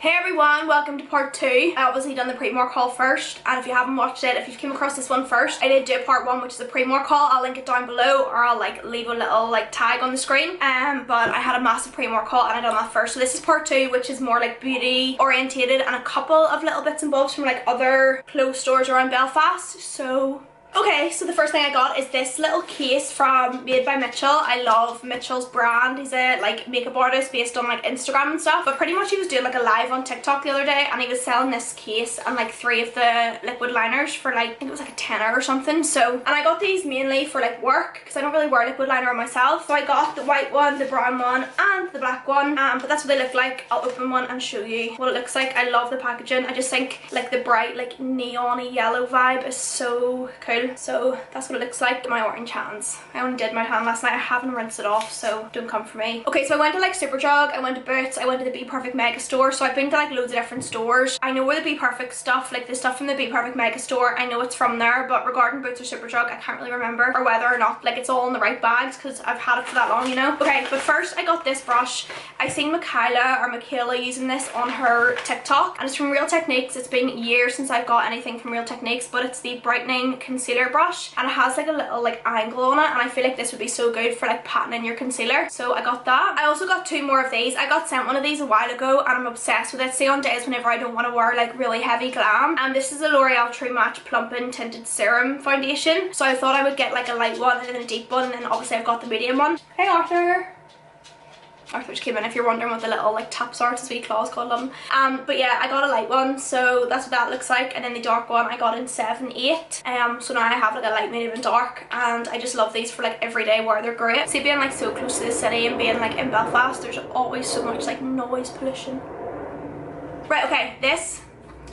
Hey everyone, welcome to part 2. I obviously done the pre-mark haul first, and if you haven't watched it, if you've came across this one first, I did do part 1, which is a pre-mark haul. I'll link it down below, or I'll leave a little tag on the screen. But I had a massive pre-mark haul and I done that first. So this is part 2, which is more beauty orientated and a couple of little bits and bobs from other clothes stores around Belfast. So okay, so the first thing I got is this little case from Made by Mitchell. I love Mitchell's brand. He's a makeup artist based on Instagram and stuff, but pretty much he was doing a live on TikTok the other day, and he was selling this case and 3 of the liquid liners for I think it was a tenner or something. So, and I got these mainly for work because I don't really wear liquid liner on myself. So I got the white one, the brown one and the black one, but that's what they look like. I'll open one and show you what it looks like. I love the packaging. I just think the bright neon-y yellow vibe is so cool. So that's what it looks like. My orange hands. I only did my hand last night. I haven't rinsed it off, so don't come for me. Okay, so I went to Superdrug, I went to Boots, I went to the Be Perfect Mega Store. So I've been to loads of different stores. I know where the Be Perfect stuff, the stuff from the Be Perfect Mega Store, I know it's from there, but regarding Boots or Superdrug, I can't really remember, or whether or not it's all in the right bags because I've had it for that long, you know. Okay, but first I got this brush. I seen Michaela using this on her TikTok, and it's from Real Techniques. It's been years since I've got anything from Real Techniques, but it's the brightening concealer brush, and it has a little angle on it, and I feel this would be so good for patting in your concealer. So I got that. I also got 2 more of these. I got sent one of these a while ago and I'm obsessed with it. Say on days whenever I don't want to wear really heavy glam. And this is a L'Oreal True Match Plumping Tinted Serum Foundation. So I thought I would get a light one and then a deep one, and then obviously I've got the medium one. Hey Arthur. Arthur just came in if you're wondering what the little taps are, as we claws call them. But yeah, I got a light one, so that's what that looks like, and then the dark one I got in 7-8. So now I have a light, medium and dark, and I just love these for everyday wear. They're great. See, being so close to the city and being in Belfast, there's always so much noise pollution. Right, okay, this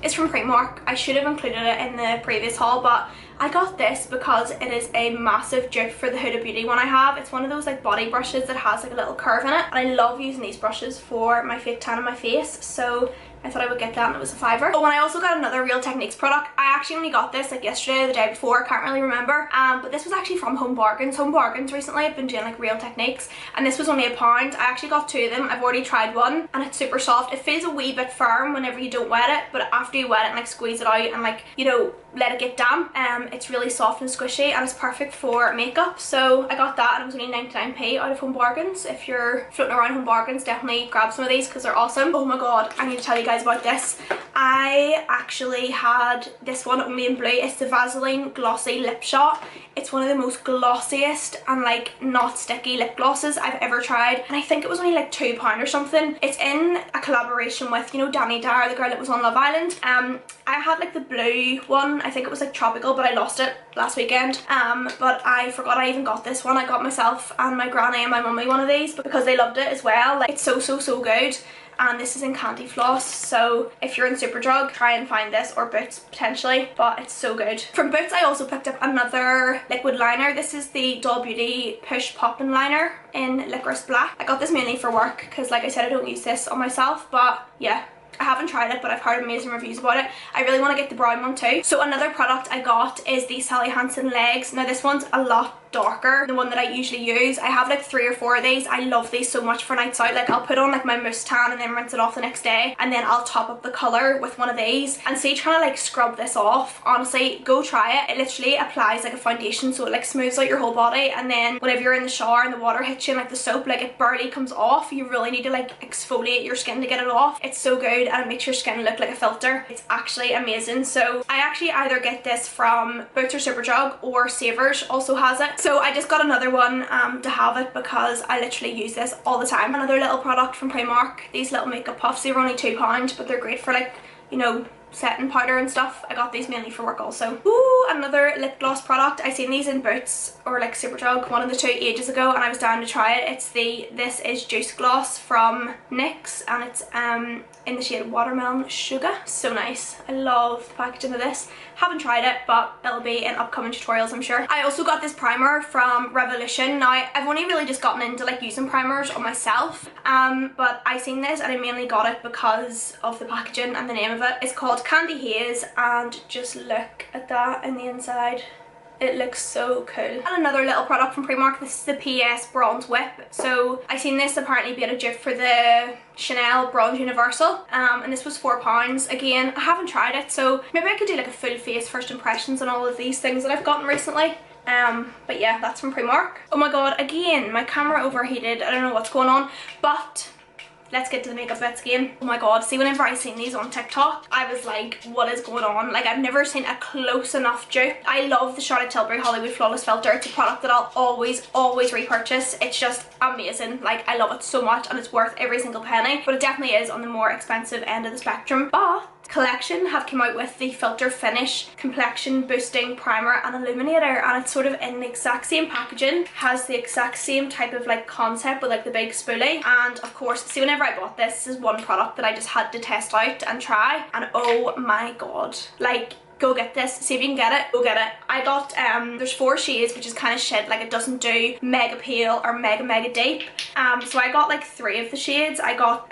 is from Primark. I should have included it in the previous haul, but I got this because it is a massive dupe for the Huda Beauty one I have. It's one of those body brushes that has a little curve in it, and I love using these brushes for my fake tan on my face, so I thought I would get that, and it was a £5. Oh, and I also got another Real Techniques product. I actually only got this yesterday or the day before, I can't really remember, but this was actually from Home Bargains. Home Bargains recently have been doing Real Techniques, and this was only £1. I actually got 2 of them. I've already tried one, and it's super soft. It feels a wee bit firm whenever you don't wet it, but after you wet it and squeeze it out and you know, let it get damp, it's really soft and squishy, and it's perfect for makeup. So I got that, and it was only 99p out of Home Bargains. If you're floating around Home Bargains, definitely grab some of these because they're awesome. Oh my god, I need to tell you guys about this. I actually had this one only in blue. It's the Vaseline Glossy Lip Shot. It's one of the most glossiest and not sticky lip glosses I've ever tried, and I think it was only £2 or something. It's in a collaboration with, you know, Danny Dyer, the girl that was on Love Island. I had the blue one. I think it was tropical, but I lost it last weekend. But I forgot I even got this one. I got myself and my granny and my mummy one of these because they loved it as well. It's so good. And this is in Candy Floss, so if you're in Superdrug, try and find this, or Boots potentially, but it's so good. From Boots I also picked up another liquid liner. This is the Doll Beauty Push Poppin' Liner in Licorice Black. I got this mainly for work because like I said, I don't use this on myself, but yeah, I haven't tried it, but I've heard amazing reviews about it. I really want to get the brown one too. So another product I got is the Sally Hansen Legs. Now this one's a lot darker than the one that I usually use. I have 3 or 4 of these. I love these so much for nights out. I'll put on my mousse tan and then rinse it off the next day, and then I'll top up the colour with one of these. And see, trying to scrub this off, honestly, go try it. It literally applies a foundation, so it smooths out your whole body, and then whenever you're in the shower and the water hits you and the soap, it barely comes off. You really need to exfoliate your skin to get it off. It's so good, and it makes your skin look like a filter. It's actually amazing. So I actually either get this from Boots or Superdrug, or Savers also has it. So I just got another one to have it because I literally use this all the time. Another little product from Primark, these little makeup puffs. They were only £2, but they're great for you know, setting powder and stuff. I got these mainly for work also. Ooh, another lip gloss product. I seen these in Boots or Superdrug, one of the 2 ages ago, and I was down to try it. It's the This Is Juice Gloss from NYX, and it's in the shade Watermelon Sugar. So nice. I love the packaging of this. Haven't tried it, but it'll be in upcoming tutorials, I'm sure. I also got this primer from Revolution. Now, I've only really just gotten into using primers on myself, but I seen this and I mainly got it because of the packaging and the name of it. It's called Candy Haze, and just look at that in the inside. It looks so cool. And another little product from Primark, this is the PS Bronze Whip. So I seen this apparently being a dupe for the Chanel Bronze Universal, and this was £4. Again, I haven't tried it, so maybe I could do like a full face first impressions on all of these things that I've gotten recently. But yeah, that's from Primark. Oh my god, again, my camera overheated. I don't know what's going on, but let's get to the makeup bits again. Oh my god, see, whenever I seen these on TikTok, I was like, what is going on? Like, I've never seen a close enough dupe. I love the Charlotte Tilbury Hollywood Flawless Filter. It's a product that I'll always repurchase. It's just amazing. Like, I love it so much and it's worth every single penny, but it definitely is on the more expensive end of the spectrum. But Collection have come out with the Filter Finish Complexion Boosting Primer and Illuminator, and it's sort of in the exact same packaging, has the exact same type of like concept with like the big spoolie. And of course, see, whenever I bought this is one product that I just had to test out and try, and oh my god, like, go get this. See if you can get it, go get it. I got there's 4 shades, which is kind of shit, like it doesn't do mega pale or mega deep. So I got like 3 of the shades. I got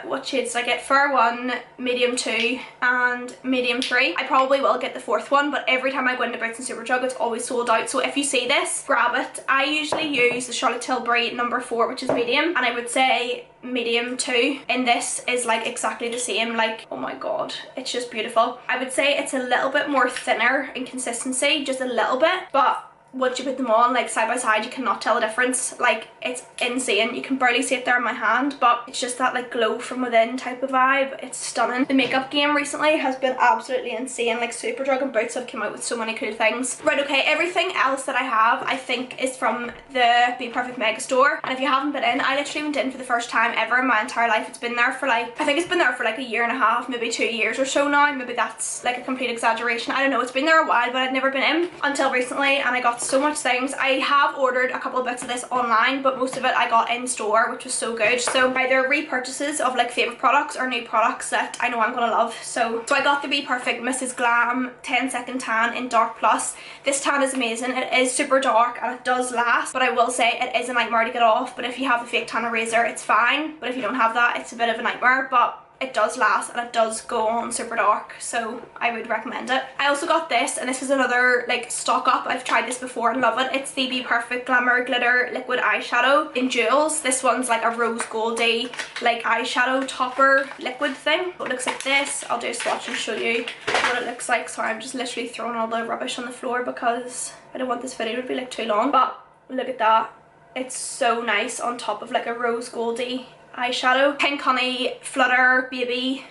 what shades did I get? Fair 1, medium 2 and medium 3. I probably will get the 4th one, but every time I go into Boots and Superdrug it's always sold out. So if you see this, grab it. I usually use the Charlotte Tilbury number 4, which is medium, and I would say medium 2 in this is like exactly the same. Like, oh my god, it's just beautiful. I would say it's a little bit more thinner in consistency, just a little bit, but once you put them on like side by side, you cannot tell the difference. Like, it's insane. You can barely see it there in my hand, but it's just that like glow from within type of vibe. It's stunning. The makeup game recently has been absolutely insane. Like, Superdrug and Boots have come out with so many cool things. Right, okay, everything else that I have I think is from the Be Perfect Mega Store, and if you haven't been in, I literally went in for the first time ever in my entire life. It's been there for like, I think it's been there for like 1.5 years, maybe 2 years or so now. Maybe that's like a complete exaggeration, I don't know. It's been there a while, but I'd never been in until recently, and I got so much things. I have ordered a couple of bits of this online, but most of it I got in store, which was so good. So either repurchases of like favourite products or new products that I know I'm gonna love. So I got the Be Perfect Mrs. Glam 10-second tan in Dark Plus. This tan is amazing. It is super dark and it does last, but I will say it is a nightmare to get off. But if you have a fake tan eraser, it's fine, but if you don't have that, it's a bit of a nightmare. But it does last and it does go on super dark, so I would recommend it. I also got this, and this is another like stock up. I've tried this before and love it. It's the Be Perfect Glamour Glitter Liquid Eyeshadow in Jewels. This one's like a rose goldy like eyeshadow topper liquid thing. It looks like this. I'll do a swatch and show you what it looks like. Sorry, I'm just literally throwing all the rubbish on the floor because I don't want this video to be like too long, but look at that. It's so nice on top of like a rose goldy eyeshadow. Pink Honey Flutter Baby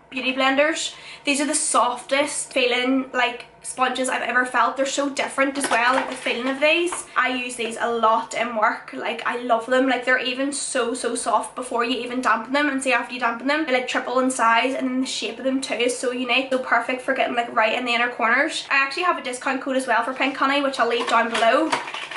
beauty blenders. These are the softest feeling like sponges I've ever felt. They're so different as well, like the feeling of these. I use these a lot in work. Like, I love them. Like, they're even so soft before you even dampen them, and see, after you dampen them they like triple in size, and then the shape of them too is so unique. So perfect for getting like right in the inner corners. I actually have a discount code as well for Pink Honey, which I'll leave down below,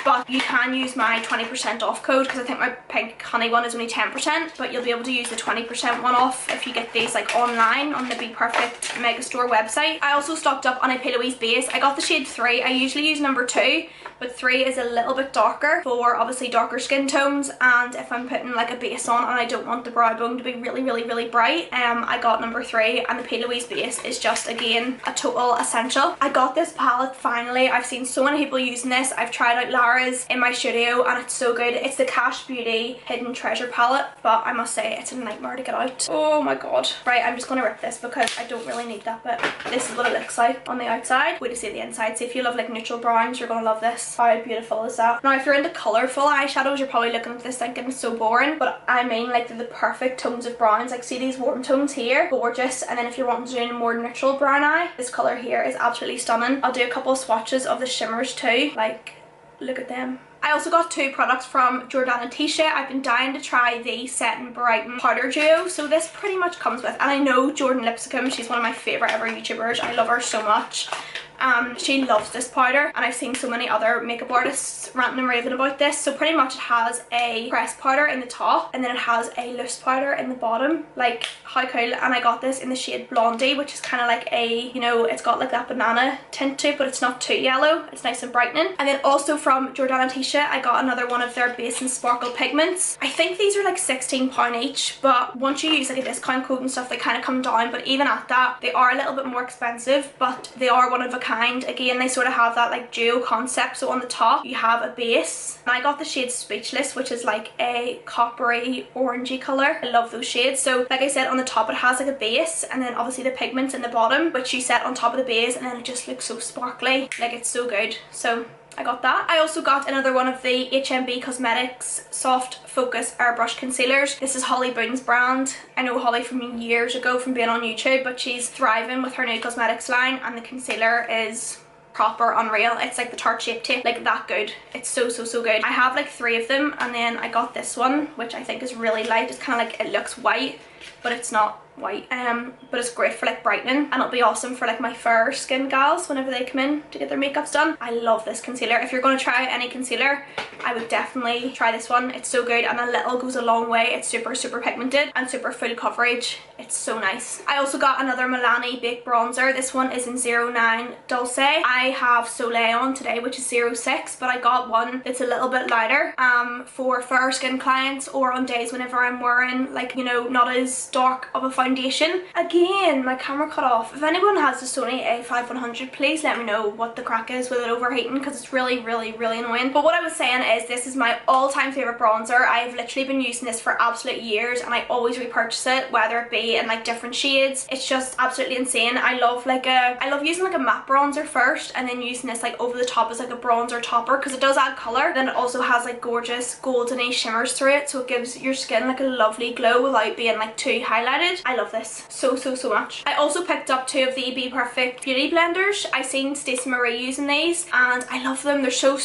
but you can use my 20% off code because I think my Pink Honey one is only 10%, but you'll be able to use the 20% one off if you get these like online on the Be Perfect Mega Store website. I also stocked up on a P. Louise base. I got the shade 3. I usually use number 2, but 3 is a little bit darker for obviously darker skin tones, and if I'm putting like a base on and I don't want the brow bone to be really bright, I got number 3, and the P. Louise base is just again a total essential. I got this palette finally. I've seen so many people using this. I've tried out Lara's in my studio and it's so good. It's the Cash Beauty Hidden Treasure palette, but I must say it's a nightmare to get out. Oh my god. Right, I'm just gonna rip this because I don't really need that bit. This is what it looks like on the outside. Wait to see the inside. So if you love like neutral browns, you're gonna love this. How beautiful is that? Now if you're into colourful eyeshadows, you're probably looking at this thinking it's so boring, but I mean, like, they're the perfect tones of browns. Like, see these warm tones here? Gorgeous. And then if you're wanting to do a more neutral brown eye, this colour here is absolutely stunning. I'll do a couple of swatches of the shimmers too. Like, look at them. I also got 2 products from Jordana Tisha. I've been dying to try the Set and Brighten powder duo. So this pretty much comes with, and I know Jordan Lipsicum, she's one of my favourite ever YouTubers. I love her so much. She loves this powder, and I've seen so many other makeup artists ranting and raving about this. So pretty much it has a pressed powder in the top, and then it has a loose powder in the bottom. Like, how cool. And I got this in the shade Blondie, which is kind of like a, you know, it's got like that banana tint to it, but it's not too yellow. It's nice and brightening. And then also from Jordana Tisha, I got another one of their Base and Sparkle pigments. I think these are like £16 each, but once you use like a discount code and stuff, they kind of come down. But even at that, they are a little bit more expensive, but they are one of a kind. kind. Again, they sort of have that like duo concept. So on the top you have a base, and I got the shade Speechless, which is like a coppery orangey colour. I love those shades. So like I said, on the top it has like a base, and then obviously the pigments in the bottom, which you set on top of the base, and then it just looks so sparkly. Like, it's so good. So I got that. I also got another one of the HMB Cosmetics Soft Focus Airbrush Concealers. This is Holly Boone's brand. I know Holly from years ago from being on YouTube, but she's thriving with her new cosmetics line, and the concealer is proper unreal. It's like the Tarte Shape Tape, like that good. It's so good. I have like 3 of them, and then I got this one, which I think is really light. It's kind of like, it looks white, but it's not white, but it's great for like brightening, and it'll be awesome for like my fair skin gals whenever they come in to get their makeups done. I love this concealer. If you're going to try any concealer, I would definitely try this one. It's so good, and a little goes a long way. It's super pigmented and super full coverage. It's so nice. I also got another Milani Baked Bronzer. This one is in 09 Dulce. I have Soleil on today, which is 06, but I got one that's a little bit lighter for fair skin clients, or on days whenever I'm wearing like, you know, not as dark of a foundation. Again, my camera cut off. If anyone has the Sony a5100, please let me know what the crack is with it overheating, because it's really annoying. But what I was saying is, this is my all-time favorite bronzer. I've literally been using this for absolute years, and I always repurchase it, whether it be in like different shades. It's just absolutely insane. I love using like a matte bronzer first, and then using this like over the top as like a bronzer topper, because it does add colour. Then it also has like gorgeous goldeny shimmers through it, so it gives your skin like a lovely glow without being like too highlighted. I love this so much. I also picked up 2 of the Be Perfect beauty blenders. I seen Stacey Marie using these, and I love them. They're so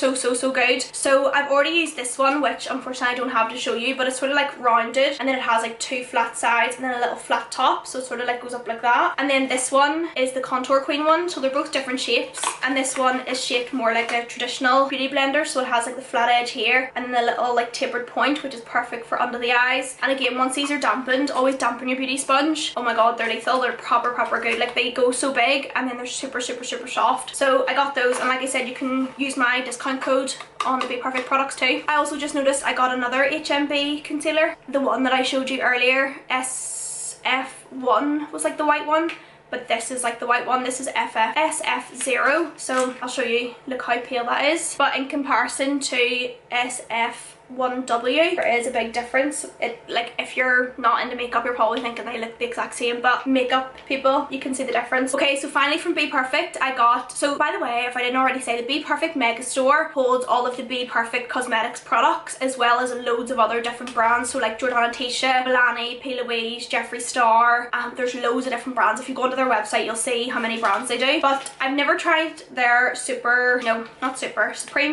good. So I've already used this one, which unfortunately I don't have to show you, but it's sort of like rounded, and then it has like 2 flat sides and then a little flat top, so it sort of like goes up like that. And then this one is the Contour Queen one, so they're both different shapes, and this one is shaped more like a traditional beauty blender, so it has like the flat edge here and then the little like tapered point, which is perfect for under the eyes. And again, once these are dampened, always dampen your beauty sponge. Oh my god, they're lethal. They're proper good. Like, they go so big, and then they're super soft. So I got those, and like I said, you can use my discount code on the Be Perfect products too. I also just noticed I got another HMB concealer. The one that I showed you earlier, SF1, was like the white one, but this is like the white one. This is SF0, so I'll show you. Look how pale that is. But in comparison to SF1W, there is a big difference. It, like, if you're not into makeup, you're probably thinking they look the exact same, but makeup people, you can see the difference. Okay, so finally from Be Perfect, I got, so by the way, if I didn't already say, the Be Perfect Mega Store holds all of the Be Perfect cosmetics products, as well as loads of other different brands. So like Jordana Tisha, Milani, P. Louise, Jeffree Star, there's loads of different brands. If you go onto their website, you'll see how many brands they do. But I've never tried their Supreme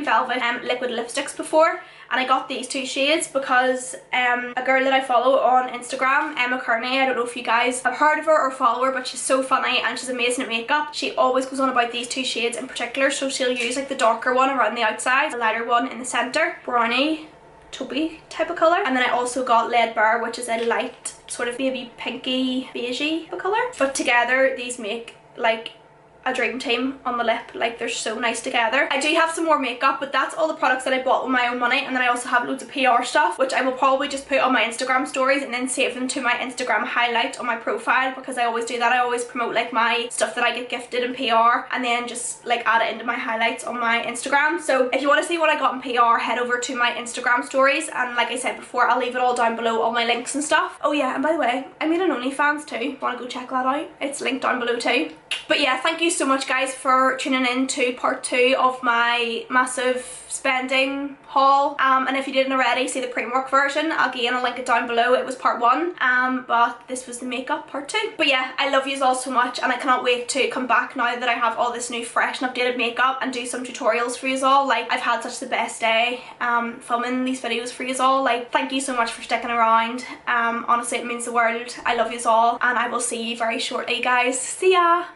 Velvet liquid lipsticks before. And I got these 2 shades because a girl that I follow on Instagram, Emma Kearney, I don't know if you guys have heard of her or follow her, but she's so funny and she's amazing at makeup. She always goes on about these 2 shades in particular, so she'll use like the darker one around the outside, the lighter one in the centre, brownie taupey type of colour. And then I also got Lead Bear, which is a light sort of baby pinky beigey colour. But together these make like a dream team on the lip. Like, they're so nice together. I do have some more makeup, but that's all the products that I bought with my own money. And then I also have loads of PR stuff, which I will probably just put on my Instagram stories and then save them to my Instagram highlight on my profile, because I always do that. I always promote like my stuff that I get gifted in PR, and then just like add it into my highlights on my Instagram. So if you want to see what I got in PR, head over to my Instagram stories, and like I said before, I'll leave it all down below, all my links and stuff. Oh yeah, and by the way, I made an OnlyFans too. Want to go check that out? It's linked down below too. But yeah, thank you so much guys for tuning in to part 2 of my massive spending haul. And if you didn't already see the pre-work version, again I'll link it down below. It was part 1, but this was the makeup part 2. But yeah, I love you all so much, and I cannot wait to come back now that I have all this new fresh and updated makeup and do some tutorials for you all. Like, I've had such the best day filming these videos for you all. Like, thank you so much for sticking around. Honestly, it means the world. I love you all, and I will see you very shortly guys. See ya!